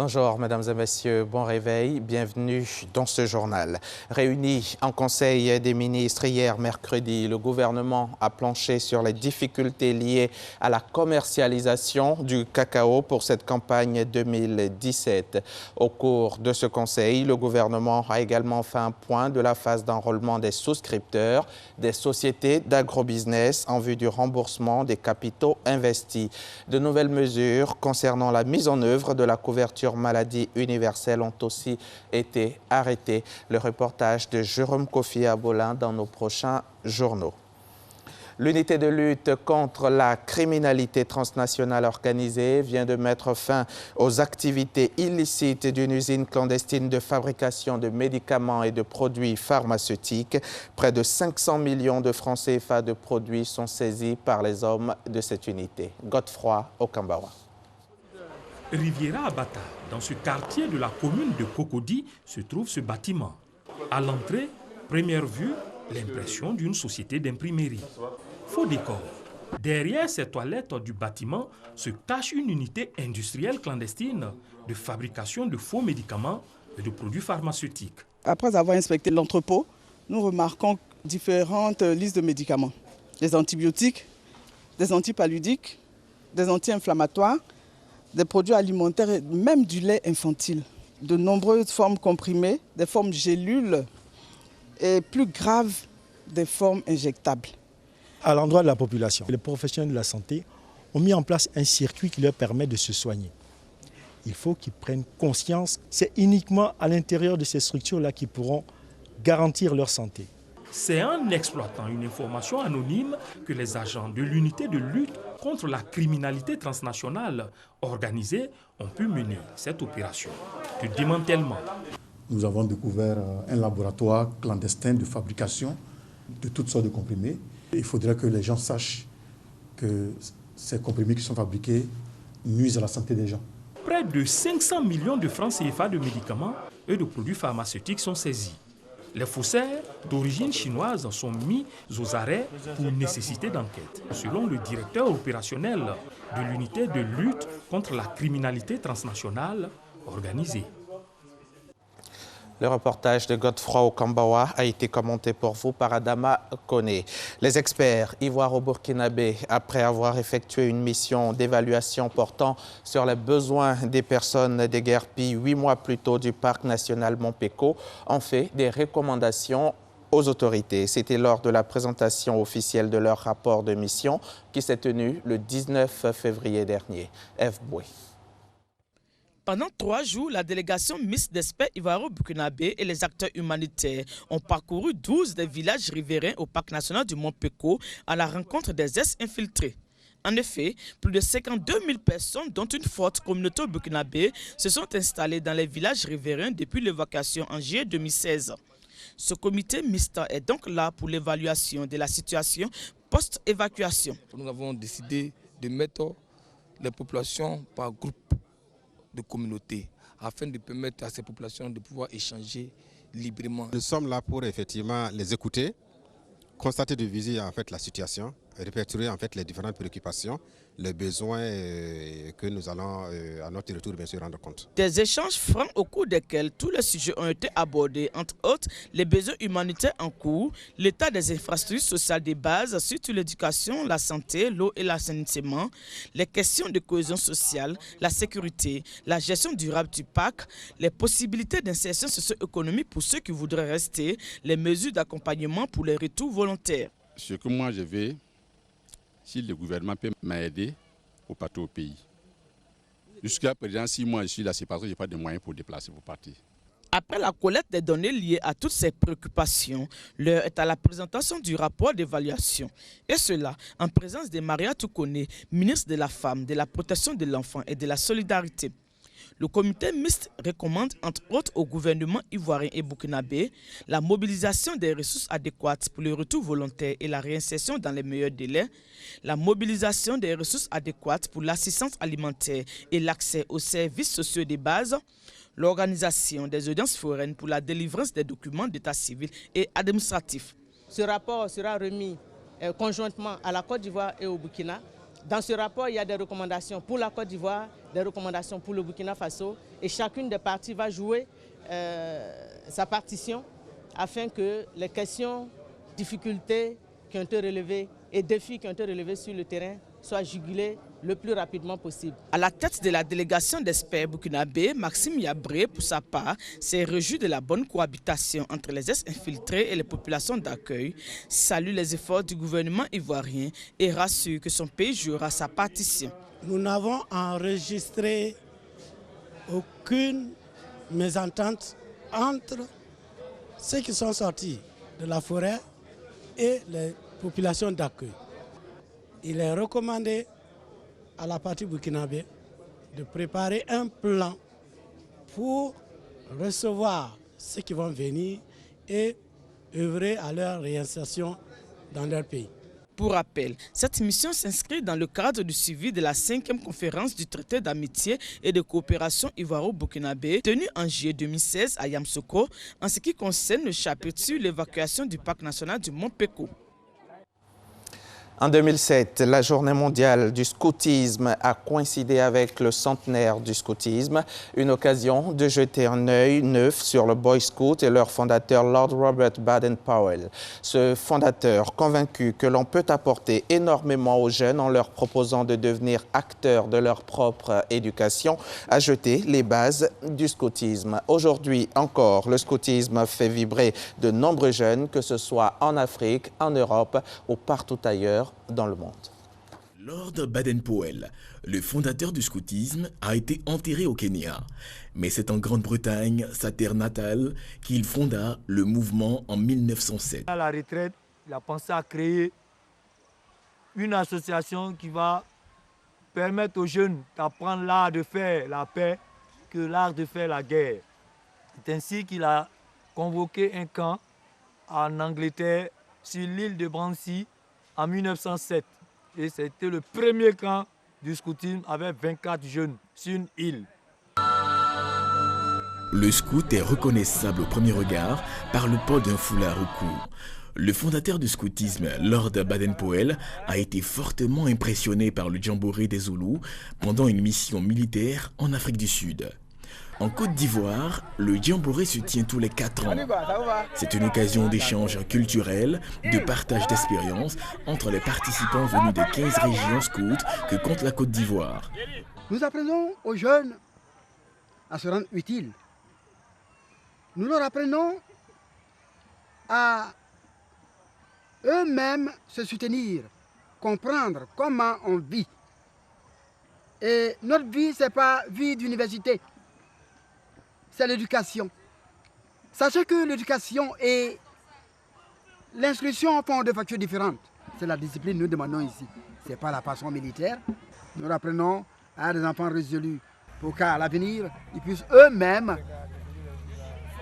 Bonjour mesdames et messieurs, bon réveil, bienvenue dans ce journal. Réuni en Conseil des ministres hier mercredi, le gouvernement a planché sur les difficultés liées à la commercialisation du cacao pour cette campagne 2017. Au cours de ce conseil, le gouvernement a également fait un point de la phase d'enrôlement des souscripteurs des sociétés d'agrobusiness en vue du remboursement des capitaux investis. De nouvelles mesures concernant la mise en œuvre de la couverture maladie universelle ont aussi été arrêtées. Le reportage de Jérôme Kofi Abolin dans nos prochains journaux. L'unité de lutte contre la criminalité transnationale organisée vient de mettre fin aux activités illicites d'une usine clandestine de fabrication de médicaments et de produits pharmaceutiques. Près de 500 millions de francs CFA de produits sont saisis par les hommes de cette unité. Godefroy Okambawa. Riviera Abata, dans ce quartier de la commune de Cocody, se trouve ce bâtiment. À l'entrée, première vue, l'impression d'une société d'imprimerie. Faux décor. Derrière ces toilettes du bâtiment se cache une unité industrielle clandestine de fabrication de faux médicaments et de produits pharmaceutiques. Après avoir inspecté l'entrepôt, nous remarquons différentes listes de médicaments. Des antibiotiques, des antipaludiques, des anti-inflammatoires, des produits alimentaires et même du lait infantile. De nombreuses formes comprimées, des formes gélules et plus grave, des formes injectables. À l'endroit de la population, les professionnels de la santé ont mis en place un circuit qui leur permet de se soigner. Il faut qu'ils prennent conscience, c'est uniquement à l'intérieur de ces structures-là qu'ils pourront garantir leur santé. C'est en exploitant une information anonyme que les agents de l'unité de lutte contre la criminalité transnationale organisée ont pu mener cette opération de démantèlement. Nous avons découvert un laboratoire clandestin de fabrication de toutes sortes de comprimés. Il faudrait que les gens sachent que ces comprimés qui sont fabriqués nuisent à la santé des gens. Près de 500 millions de francs CFA de médicaments et de produits pharmaceutiques sont saisis. Les faussaires d'origine chinoise sont mis aux arrêts pour nécessité d'enquête, selon le directeur opérationnel de l'unité de lutte contre la criminalité transnationale organisée. Le reportage de Godefroy Okambawa a été commenté pour vous par Adama Kone. Les experts ivoiro-burkinabés, après avoir effectué une mission d'évaluation portant sur les besoins des personnes déguerpies 8 mois plus tôt du parc national Montpeko, ont fait des recommandations aux autorités. C'était lors de la présentation officielle de leur rapport de mission qui s'est tenue le 19 février dernier. F. Boué. Pendant 3 jours, la délégation mixte d'experts ivoiro-burkinabés et les acteurs humanitaires ont parcouru 12 des villages riverains au parc national du Montpeko à la rencontre des ex-infiltrés. En effet, plus de 52 000 personnes, dont une forte communauté burkinabé, se sont installées dans les villages riverains depuis l'évacuation en juillet 2016. Ce comité mixte est donc là pour l'évaluation de la situation post-évacuation. Nous avons décidé de mettre les populations par groupe de communautés afin de permettre à ces populations de pouvoir échanger librement. Nous sommes là pour effectivement les écouter, constater de visu en fait la situation, répertorier en fait les différentes préoccupations, les besoins que nous allons à notre retour bien sûr rendre compte. Des échanges francs au cours desquels tous les sujets ont été abordés, entre autres les besoins humanitaires en cours, l'état des infrastructures sociales de base, surtout l'éducation, la santé, l'eau et l'assainissement, les questions de cohésion sociale, la sécurité, la gestion durable du parc, les possibilités d'insertion socio-économique pour ceux qui voudraient rester, les mesures d'accompagnement pour les retours volontaires. Ce que moi je veux, si le gouvernement peut m'aider pour partir au pays. Jusqu'à présent, 6 mois je suis là, c'est parce que je n'ai pas de moyens pour déplacer pour partir. Après la collecte des données liées à toutes ces préoccupations, l'heure est à la présentation du rapport d'évaluation. Et cela en présence de Maria Toukone, ministre de la Femme, de la Protection de l'Enfant et de la Solidarité. Le comité mixte recommande entre autres au gouvernement ivoirien et burkinabé la mobilisation des ressources adéquates pour le retour volontaire et la réinsertion dans les meilleurs délais, la mobilisation des ressources adéquates pour l'assistance alimentaire et l'accès aux services sociaux de base, l'organisation des audiences foraines pour la délivrance des documents d'état civil et administratif. Ce rapport sera remis conjointement à la Côte d'Ivoire et au Burkina. Dans ce rapport, il y a des recommandations pour la Côte d'Ivoire des recommandations pour le Burkina Faso et chacune des parties va jouer sa partition afin que les questions, difficultés qui ont été relevées et défis qui ont été relevés sur le terrain soient jugulés le plus rapidement possible. À la tête de la délégation d'experts burkinabés, Maxime Yabré, pour sa part, s'est réjoui de la bonne cohabitation entre les ex-infiltrés et les populations d'accueil, salue les efforts du gouvernement ivoirien et rassure que son pays jouera sa partition. Nous n'avons enregistré aucune mésentente entre ceux qui sont sortis de la forêt et les populations d'accueil. Il est recommandé à la partie burkinabé de préparer un plan pour recevoir ceux qui vont venir et œuvrer à leur réinsertion dans leur pays. Pour rappel, cette mission s'inscrit dans le cadre du suivi de la 5e conférence du traité d'amitié et de coopération ivoiro-burkinabé tenue en juillet 2016 à Yamoussoukro en ce qui concerne le chapitre sur l'évacuation du parc national du Mont Peko. En 2007, la journée mondiale du scoutisme a coïncidé avec le centenaire du scoutisme, une occasion de jeter un œil neuf sur le Boy Scout et leur fondateur Lord Robert Baden-Powell. Ce fondateur, convaincu que l'on peut apporter énormément aux jeunes en leur proposant de devenir acteurs de leur propre éducation, a jeté les bases du scoutisme. Aujourd'hui encore, le scoutisme fait vibrer de nombreux jeunes, que ce soit en Afrique, en Europe ou partout ailleurs dans le monde. Lord Baden-Powell, le fondateur du scoutisme, a été enterré au Kenya. Mais c'est en Grande-Bretagne, sa terre natale, qu'il fonda le mouvement en 1907. À la retraite, il a pensé à créer une association qui va permettre aux jeunes d'apprendre l'art de faire la paix que l'art de faire la guerre. C'est ainsi qu'il a convoqué un camp en Angleterre sur l'île de Brancy en 1907. Et c'était le premier camp du scoutisme avec 24 jeunes sur une île. Le scout est reconnaissable au premier regard par le port d'un foulard au cou. Le fondateur du scoutisme, Lord Baden-Powell, a été fortement impressionné par le jamboree des Zoulous pendant une mission militaire en Afrique du Sud. En Côte d'Ivoire, le jamboree se tient tous les 4 ans. C'est une occasion d'échange culturel, de partage d'expériences entre les participants venus des 15 régions scouts que compte la Côte d'Ivoire. Nous apprenons aux jeunes à se rendre utiles. Nous leur apprenons à eux-mêmes se soutenir, comprendre comment on vit. Et notre vie, ce n'est pas vie d'université. C'est l'éducation. Sachez que l'éducation et l'instruction font deux factures différentes. C'est la discipline que nous demandons ici. Ce n'est pas la passion militaire. Nous apprenons à des enfants résolus pour qu'à l'avenir, ils puissent eux-mêmes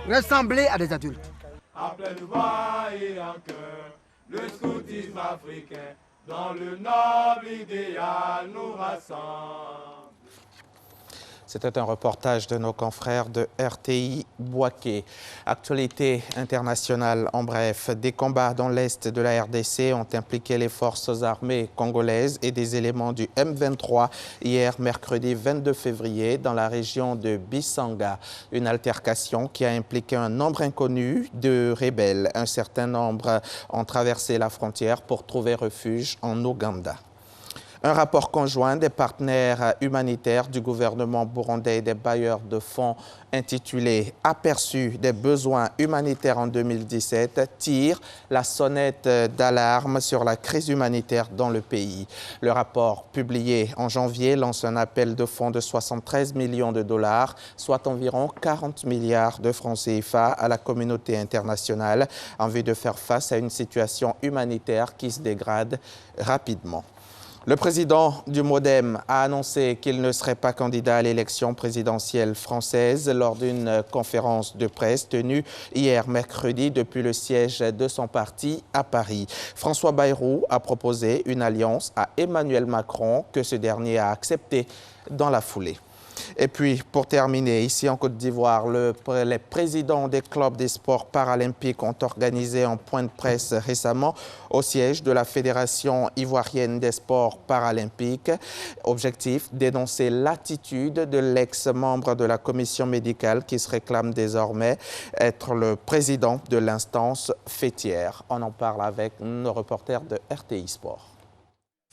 ressembler à des adultes. Après le voix et en cœur, le scoutisme africain, dans le noble idéal nous rassemble. C'était un reportage de nos confrères de RTI Bouaké. Actualité internationale en bref. Des combats dans l'est de la RDC ont impliqué les forces armées congolaises et des éléments du M23 hier, mercredi 22 février, dans la région de Bissanga. Une altercation qui a impliqué un nombre inconnu de rebelles. Un certain nombre ont traversé la frontière pour trouver refuge en Ouganda. Un rapport conjoint des partenaires humanitaires du gouvernement burundais et des bailleurs de fonds intitulé « Aperçu des besoins humanitaires en 2017 » tire la sonnette d'alarme sur la crise humanitaire dans le pays. Le rapport publié en janvier lance un appel de fonds de 73 millions de dollars, soit environ 40 milliards de francs CFA à la communauté internationale en vue de faire face à une situation humanitaire qui se dégrade rapidement. Le président du MODEM a annoncé qu'il ne serait pas candidat à l'élection présidentielle française lors d'une conférence de presse tenue hier mercredi depuis le siège de son parti à Paris. François Bayrou a proposé une alliance à Emmanuel Macron que ce dernier a accepté dans la foulée. Et puis, pour terminer, ici en Côte d'Ivoire, les présidents des clubs des sports paralympiques ont organisé un point de presse récemment au siège de la Fédération ivoirienne des sports paralympiques. Objectif, dénoncer l'attitude de l'ex-membre de la commission médicale qui se réclame désormais être le président de l'instance fêtière. On en parle avec nos reporters de RTI Sport.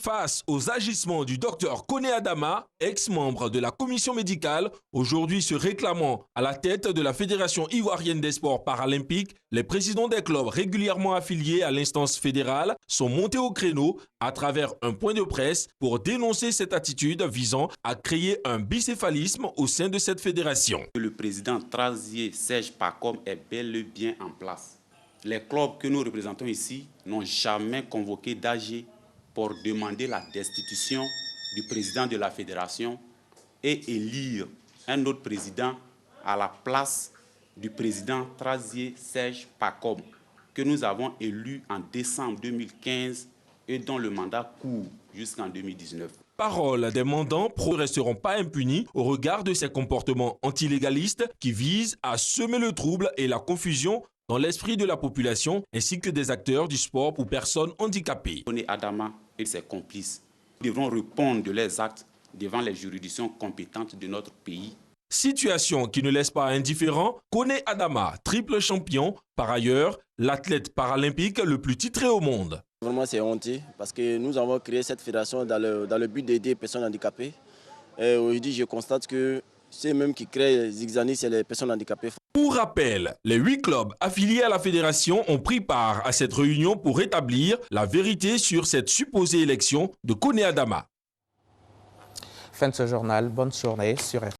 Face aux agissements du docteur Koné Adama, ex-membre de la commission médicale, aujourd'hui se réclamant à la tête de la Fédération ivoirienne des sports paralympiques, les présidents des clubs régulièrement affiliés à l'instance fédérale sont montés au créneau à travers un point de presse pour dénoncer cette attitude visant à créer un bicéphalisme au sein de cette fédération. Le président Trazier Serge Pacom est bel et bien en place. Les clubs que nous représentons ici n'ont jamais convoqué d'AG pour demander la destitution du président de la fédération et élire un autre président à la place du président Trazier Serge Pacom, que nous avons élu en décembre 2015 et dont le mandat court jusqu'en 2019. Paroles des mandants ne resteront pas impunis au regard de ces comportements antilégalistes qui visent à semer le trouble et la confusion dans l'esprit de la population ainsi que des acteurs du sport pour personnes handicapées. Koné Adama et ses complices devront répondre de leurs actes devant les juridictions compétentes de notre pays. Situation qui ne laisse pas indifférent Koné Adama, triple champion, par ailleurs l'athlète paralympique le plus titré au monde. Vraiment c'est honteux parce que nous avons créé cette fédération dans le but d'aider les personnes handicapées. Et aujourd'hui je constate que ceux même qui créent Zigzani, c'est les personnes handicapées. Pour rappel, les 8 clubs affiliés à la fédération ont pris part à cette réunion pour établir la vérité sur cette supposée élection de Koné Adama. Fin de ce journal, bonne journée sur RTI.